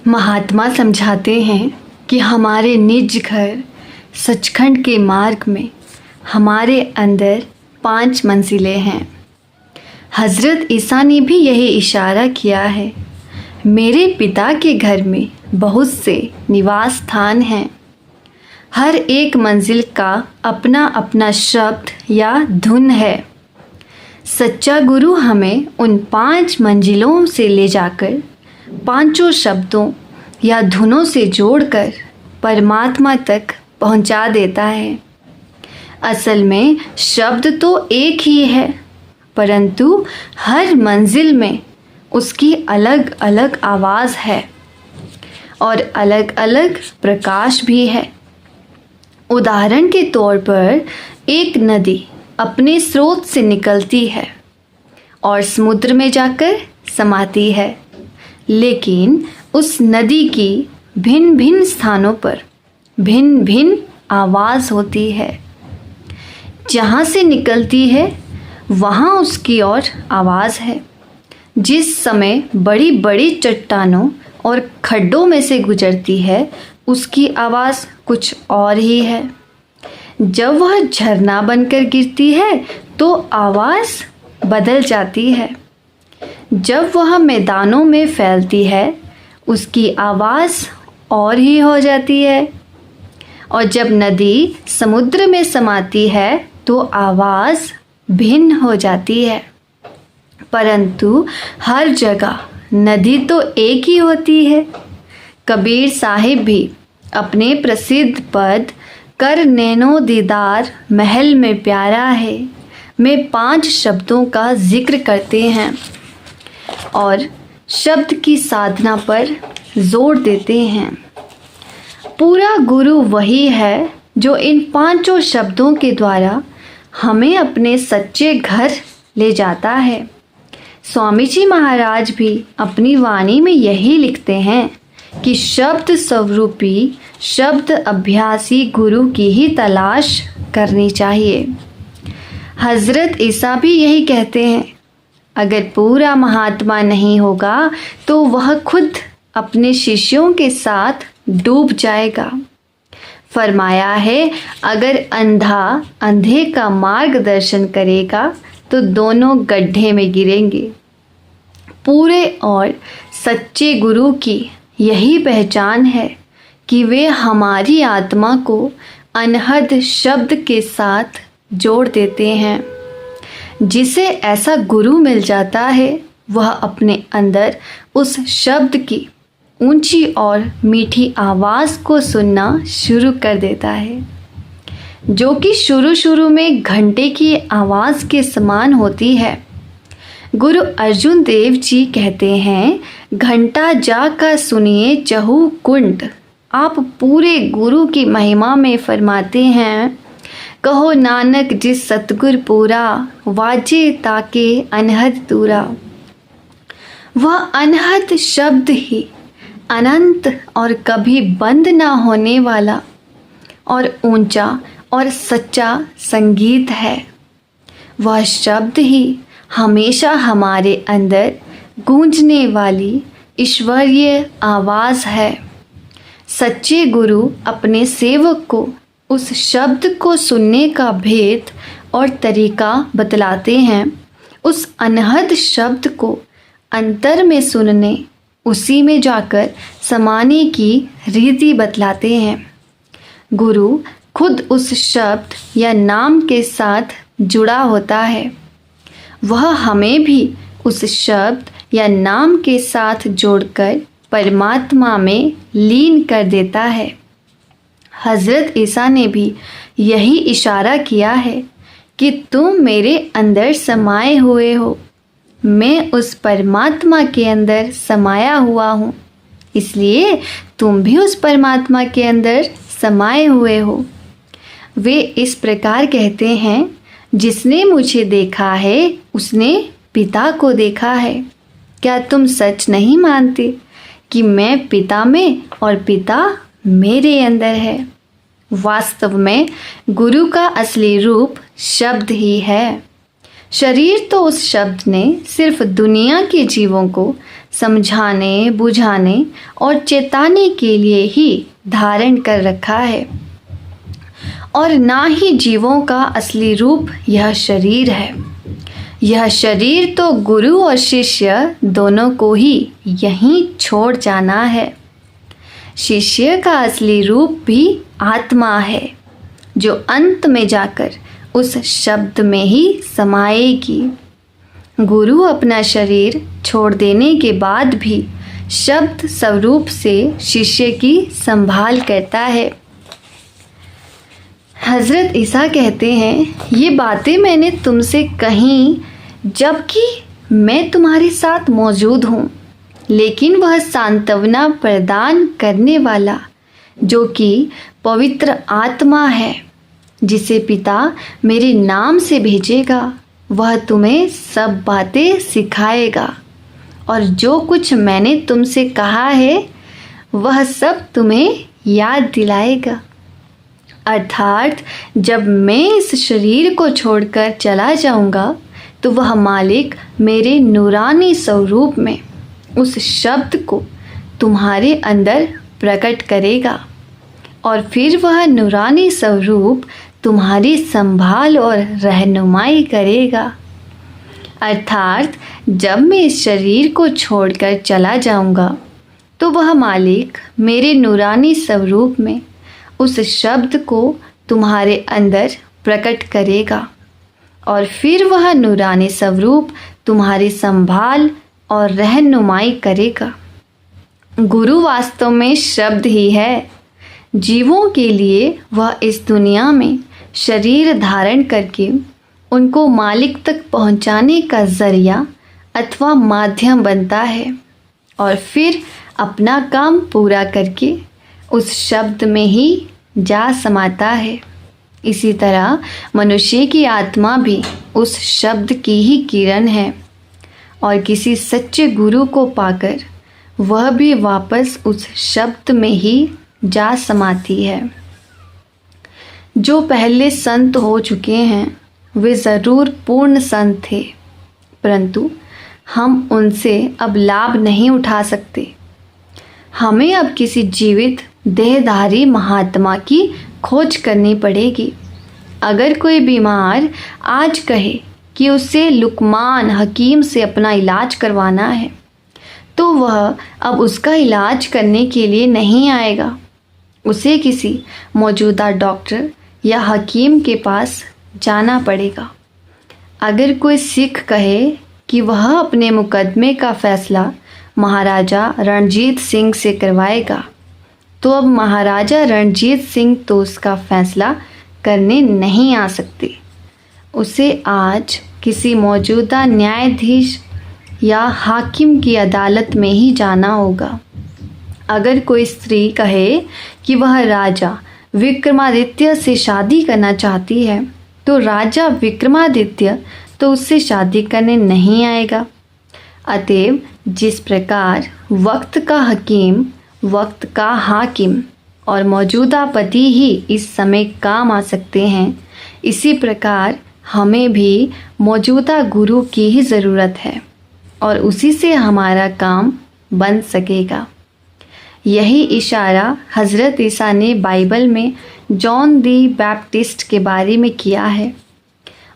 महात्मा समझाते हैं कि हमारे निज घर सचखंड के मार्ग में हमारे अंदर 5 मंजिलें हैं। हज़रत ईसा ने भी यही इशारा किया है। मेरे पिता के घर में बहुत से निवास स्थान हैं। हर एक मंजिल का अपना अपना शब्द या धुन है। सच्चा गुरु हमें उन 5 मंजिलों से ले जाकर 5 शब्दों या धुनों से जोड़कर परमात्मा तक पहुंचा देता है। असल में शब्द तो एक ही है, परंतु हर मंजिल में उसकी अलग अलग आवाज़ है और अलग अलग प्रकाश भी है। उदाहरण के तौर पर एक नदी अपने स्रोत से निकलती है और समुद्र में जाकर समाती है, लेकिन उस नदी की भिन्न भिन्न स्थानों पर भिन्न भिन्न आवाज़ होती है। जहाँ से निकलती है वहाँ उसकी और आवाज़ है। जिस समय बड़ी बड़ी चट्टानों और खड्डों में से गुजरती है उसकी आवाज़ कुछ और ही है। जब वह झरना बनकर गिरती है तो आवाज़ बदल जाती है। जब वह मैदानों में फैलती है उसकी आवाज़ और ही हो जाती है, और जब नदी समुद्र में समाती है तो आवाज़ भिन्न हो जाती है। परंतु हर जगह नदी तो एक ही होती है। कबीर साहिब भी अपने प्रसिद्ध पद कर नैनो दीदार महल में प्यारा है में 5 शब्दों का जिक्र करते हैं और शब्द की साधना पर जोर देते हैं। पूरा गुरु वही है जो इन 5 शब्दों के द्वारा हमें अपने सच्चे घर ले जाता है। स्वामी जी महाराज भी अपनी वाणी में यही लिखते हैं कि शब्द स्वरूपी शब्द अभ्यासी गुरु की ही तलाश करनी चाहिए। हज़रत ईसा भी यही कहते हैं, अगर पूरा महात्मा नहीं होगा तो वह खुद अपने शिष्यों के साथ डूब जाएगा। फरमाया है, अगर अंधा अंधे का मार्गदर्शन करेगा तो दोनों गड्ढे में गिरेंगे। पूरे और सच्चे गुरु की यही पहचान है कि वे हमारी आत्मा को अनहद शब्द के साथ जोड़ देते हैं। जिसे ऐसा गुरु मिल जाता है वह अपने अंदर उस शब्द की ऊंची और मीठी आवाज़ को सुनना शुरू कर देता है, जो कि शुरू में घंटे की आवाज़ के समान होती है। गुरु अर्जुन देव जी कहते हैं, घंटा जा का सुनिए चहु कुंड। आप पूरे गुरु की महिमा में फरमाते हैं, कहो नानक जिस सतगुर पूरा वाजे ताके अनहद दूरा। वह अनहद शब्द ही अनंत और कभी बंद ना होने वाला और ऊंचा और सच्चा संगीत है। वह शब्द ही हमेशा हमारे अंदर गूंजने वाली ईश्वरीय आवाज़ है। सच्चे गुरु अपने सेवक को उस शब्द को सुनने का भेद और तरीका बतलाते हैं। उस अनहद शब्द को अंतर में सुनने, उसी में जाकर समाने की रीति बतलाते हैं। गुरु खुद उस शब्द या नाम के साथ जुड़ा होता है। वह हमें भी उस शब्द या नाम के साथ जोड़कर परमात्मा में लीन कर देता है। हज़रत ईसा ने भी यही इशारा किया है कि तुम मेरे अंदर समाये हुए हो, मैं उस परमात्मा के अंदर समाया हुआ हूँ, इसलिए तुम भी उस परमात्मा के अंदर समाये हुए हो। वे इस प्रकार कहते हैं, जिसने मुझे देखा है उसने पिता को देखा है। क्या तुम सच नहीं मानते कि मैं पिता में और पिता मेरे अंदर है? वास्तव में गुरु का असली रूप शब्द ही है। शरीर तो उस शब्द ने सिर्फ दुनिया के जीवों को समझाने, बुझाने और चेताने के लिए ही धारण कर रखा है, और ना ही जीवों का असली रूप यह शरीर है। यह शरीर तो गुरु और शिष्य दोनों को ही यहीं छोड़ जाना है। शिष्य का असली रूप भी आत्मा है, जो अंत में जाकर उस शब्द में ही समाएगी। गुरु अपना शरीर छोड़ देने के बाद भी शब्द स्वरूप से शिष्य की संभाल करता है। हज़रत ईसा कहते हैं, ये बातें मैंने तुमसे कहीं जबकि मैं तुम्हारे साथ मौजूद हूँ, लेकिन वह सांत्वना प्रदान करने वाला जो कि पवित्र आत्मा है, जिसे पिता मेरे नाम से भेजेगा, वह तुम्हें सब बातें सिखाएगा और जो कुछ मैंने तुमसे कहा है वह सब तुम्हें याद दिलाएगा। अर्थात जब मैं इस शरीर को छोड़कर चला जाऊंगा तो वह मालिक मेरे नूरानी स्वरूप में उस शब्द को तुम्हारे अंदर प्रकट करेगा और फिर वह नूरानी स्वरूप तुम्हारी संभाल और रहनुमाई करेगा। अर्थात जब मैं इस शरीर को छोड़कर चला जाऊंगा तो वह मालिक मेरे नूरानी स्वरूप में उस शब्द को तुम्हारे अंदर प्रकट करेगा और फिर वह नूरानी स्वरूप तुम्हारी संभाल और रहनुमाई करेगा। गुरु वास्तव में शब्द ही है। जीवों के लिए वह इस दुनिया में शरीर धारण करके उनको मालिक तक पहुंचाने का जरिया अथवा माध्यम बनता है और फिर अपना काम पूरा करके उस शब्द में ही जा समाता है। इसी तरह मनुष्य की आत्मा भी उस शब्द की ही किरण है और किसी सच्चे गुरु को पाकर वह भी वापस उस शब्द में ही जा समाती है। जो पहले संत हो चुके हैं वे ज़रूर पूर्ण संत थे, परंतु हम उनसे अब लाभ नहीं उठा सकते। हमें अब किसी जीवित देहधारी महात्मा की खोज करनी पड़ेगी। अगर कोई बीमार आज कहे कि उसे लुकमान हकीम से अपना इलाज करवाना है तो वह अब उसका इलाज करने के लिए नहीं आएगा। उसे किसी मौजूदा डॉक्टर या हकीम के पास जाना पड़ेगा। अगर कोई सिख कहे कि वह अपने मुकदमे का फैसला महाराजा रणजीत सिंह से करवाएगा तो अब महाराजा रणजीत सिंह तो उसका फैसला करने नहीं आ सकते। उसे आज किसी मौजूदा न्यायाधीश या हाकिम की अदालत में ही जाना होगा। अगर कोई स्त्री कहे कि वह राजा विक्रमादित्य से शादी करना चाहती है तो राजा विक्रमादित्य तो उससे शादी करने नहीं आएगा। अतएव जिस प्रकार वक्त का हकीम, वक्त का हाकिम और मौजूदा पति ही इस समय काम आ सकते हैं, इसी प्रकार हमें भी मौजूदा गुरु की ही ज़रूरत है और उसी से हमारा काम बन सकेगा। यही इशारा हज़रत ईसा ने बाइबल में जॉन दी बैप्टिस्ट के बारे में किया है।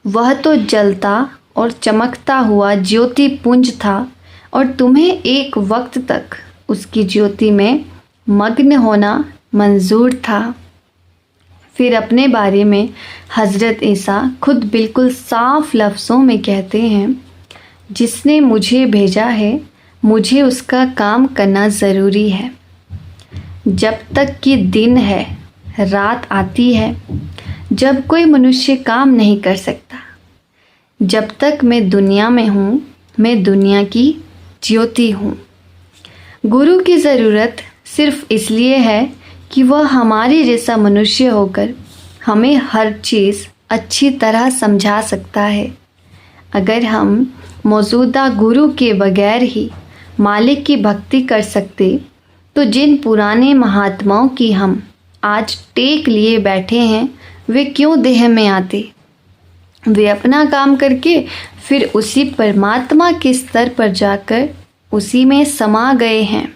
वह तो जलता और चमकता हुआ ज्योति पुंज था और तुम्हें एक वक्त तक उसकी ज्योति में मग्न होना मंजूर था। फिर अपने बारे में हज़रत ईसा खुद बिल्कुल साफ लफ्ज़ों में कहते हैं, जिसने मुझे भेजा है मुझे उसका काम करना ज़रूरी है। जब तक कि दिन है रात आती है, जब कोई मनुष्य काम नहीं कर सकता। जब तक मैं दुनिया में हूँ मैं दुनिया की ज्योति हूँ। गुरु की ज़रूरत सिर्फ इसलिए है कि वह हमारे जैसा मनुष्य होकर हमें हर चीज़ अच्छी तरह समझा सकता है। अगर हम मौजूदा गुरु के बगैर ही मालिक की भक्ति कर सकते तो जिन पुराने महात्माओं की हम आज टेक लिए बैठे हैं वे क्यों देह में आते। वे अपना काम करके फिर उसी परमात्मा के स्तर पर जाकर उसी में समा गए हैं।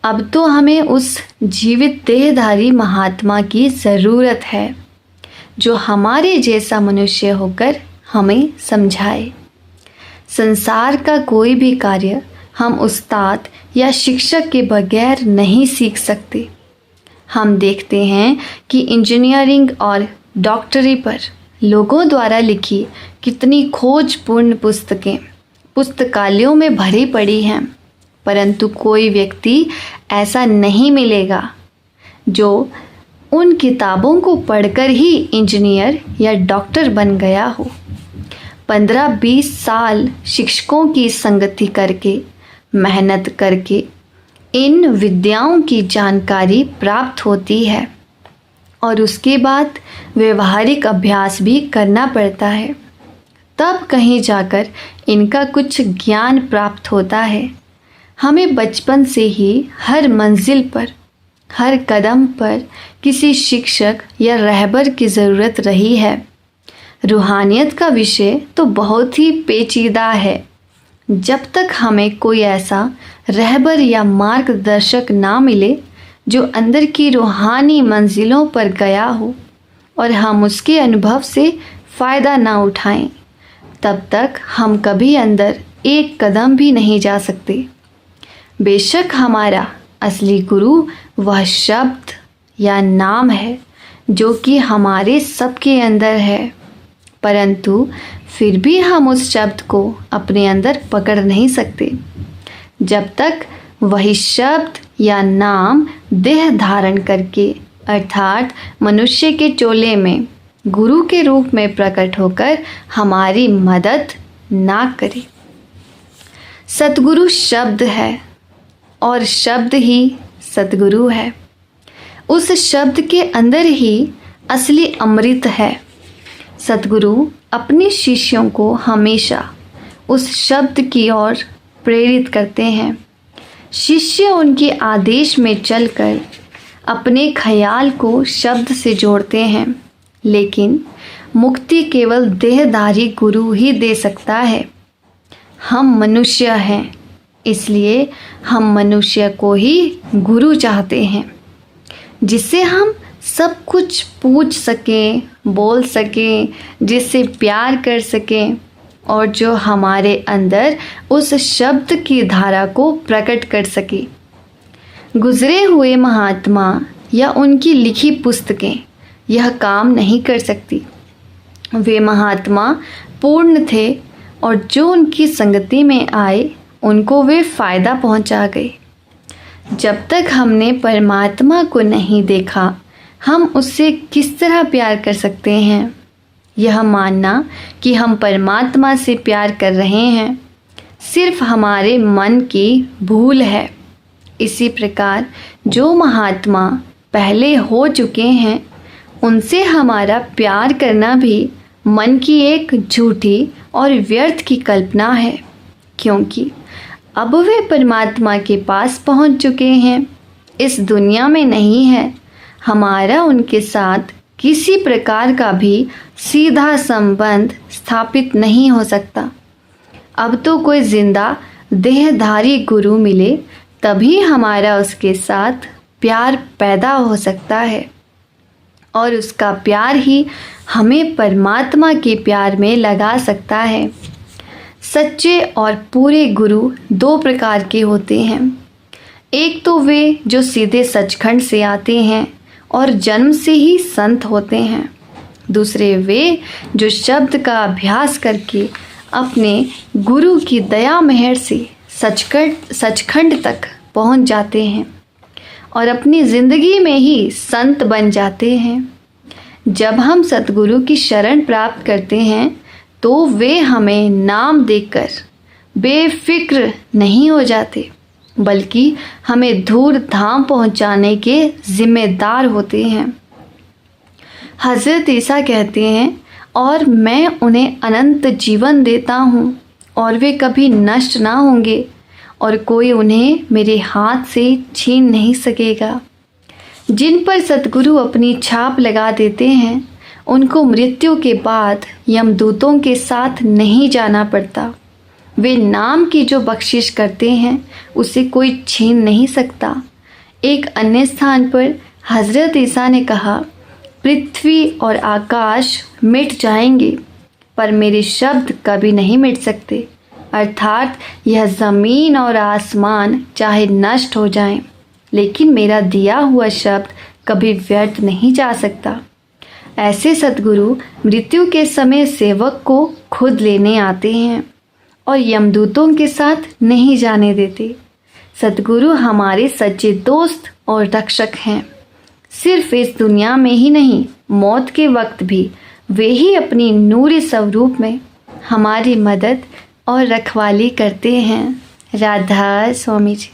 अब तो हमें उस जीवित देहधारी महात्मा की ज़रूरत है जो हमारे जैसा मनुष्य होकर हमें समझाए। संसार का कोई भी कार्य हम उस्ताद या शिक्षक के बगैर नहीं सीख सकते। हम देखते हैं कि इंजीनियरिंग और डॉक्टरी पर लोगों द्वारा लिखी कितनी खोजपूर्ण पुस्तकें पुस्तकालयों में भरी पड़ी हैं, परंतु कोई व्यक्ति ऐसा नहीं मिलेगा जो उन किताबों को पढ़कर ही इंजीनियर या डॉक्टर बन गया हो। 15-20 साल शिक्षकों की संगति करके, मेहनत करके इन विद्याओं की जानकारी प्राप्त होती है और उसके बाद व्यवहारिक अभ्यास भी करना पड़ता है। तब कहीं जाकर इनका कुछ ज्ञान प्राप्त होता है। हमें बचपन से ही हर मंजिल पर, हर कदम पर किसी शिक्षक या रहबर की ज़रूरत रही है। रूहानियत का विषय तो बहुत ही पेचीदा है। जब तक हमें कोई ऐसा रहबर या मार्गदर्शक ना मिले जो अंदर की रूहानी मंजिलों पर गया हो और हम उसके अनुभव से फ़ायदा ना उठाएं, तब तक हम कभी अंदर एक कदम भी नहीं जा सकते। बेशक हमारा असली गुरु वह शब्द या नाम है जो कि हमारे सबके अंदर है, परंतु फिर भी हम उस शब्द को अपने अंदर पकड़ नहीं सकते जब तक वही शब्द या नाम देह धारण करके, अर्थात मनुष्य के चोले में गुरु के रूप में प्रकट होकर हमारी मदद ना करे। सतगुरु शब्द है और शब्द ही सतगुरु है। उस शब्द के अंदर ही असली अमृत है। सतगुरु अपने शिष्यों को हमेशा उस शब्द की ओर प्रेरित करते हैं। शिष्य उनके आदेश में चलकर अपने ख्याल को शब्द से जोड़ते हैं, लेकिन मुक्ति केवल देहधारी गुरु ही दे सकता है। हम मनुष्य हैं, इसलिए हम मनुष्य को ही गुरु चाहते हैं, जिससे हम सब कुछ पूछ सकें, बोल सकें, जिससे प्यार कर सकें और जो हमारे अंदर उस शब्द की धारा को प्रकट कर सके। गुजरे हुए महात्मा या उनकी लिखी पुस्तकें यह काम नहीं कर सकती। वे महात्मा पूर्ण थे और जो उनकी संगति में आए उनको वे फ़ायदा पहुंचा गए। जब तक हमने परमात्मा को नहीं देखा, हम उससे किस तरह प्यार कर सकते हैं? यह मानना कि हम परमात्मा से प्यार कर रहे हैं सिर्फ हमारे मन की भूल है। इसी प्रकार जो महात्मा पहले हो चुके हैं, उनसे हमारा प्यार करना भी मन की एक झूठी और व्यर्थ की कल्पना है, क्योंकि अब वे परमात्मा के पास पहुंच चुके हैं, इस दुनिया में नहीं है। हमारा उनके साथ किसी प्रकार का भी सीधा संबंध स्थापित नहीं हो सकता। अब तो कोई जिंदा देहधारी गुरु मिले तभी हमारा उसके साथ प्यार पैदा हो सकता है और उसका प्यार ही हमें परमात्मा के प्यार में लगा सकता है। सच्चे और पूरे गुरु दो प्रकार के होते हैं। एक तो वे जो सीधे सचखंड से आते हैं और जन्म से ही संत होते हैं। दूसरे वे जो शब्द का अभ्यास करके अपने गुरु की दया मेहर से सचखंड तक पहुंच जाते हैं और अपनी ज़िंदगी में ही संत बन जाते हैं। जब हम सतगुरु की शरण प्राप्त करते हैं तो वे हमें नाम देकर बेफिक्र नहीं हो जाते, बल्कि हमें धूर धाम पहुंचाने के जिम्मेदार होते हैं। हज़रत ईसा कहते हैं, और मैं उन्हें अनंत जीवन देता हूँ और वे कभी नष्ट ना होंगे और कोई उन्हें मेरे हाथ से छीन नहीं सकेगा। जिन पर सतगुरु अपनी छाप लगा देते हैं, उनको मृत्यु के बाद यमदूतों के साथ नहीं जाना पड़ता। वे नाम की जो बख्शिश करते हैं उसे कोई छीन नहीं सकता। एक अन्य स्थान पर हज़रत ईसा ने कहा, पृथ्वी और आकाश मिट जाएंगे पर मेरे शब्द कभी नहीं मिट सकते। अर्थात यह ज़मीन और आसमान चाहे नष्ट हो जाएं, लेकिन मेरा दिया हुआ शब्द कभी व्यर्थ नहीं जा सकता। ऐसे सतगुरु मृत्यु के समय सेवक को खुद लेने आते हैं और यमदूतों के साथ नहीं जाने देते। सतगुरु हमारे सच्चे दोस्त और रक्षक हैं। सिर्फ इस दुनिया में ही नहीं, मौत के वक्त भी वे ही अपनी नूरी स्वरूप में हमारी मदद और रखवाली करते हैं। राधा स्वामी जी।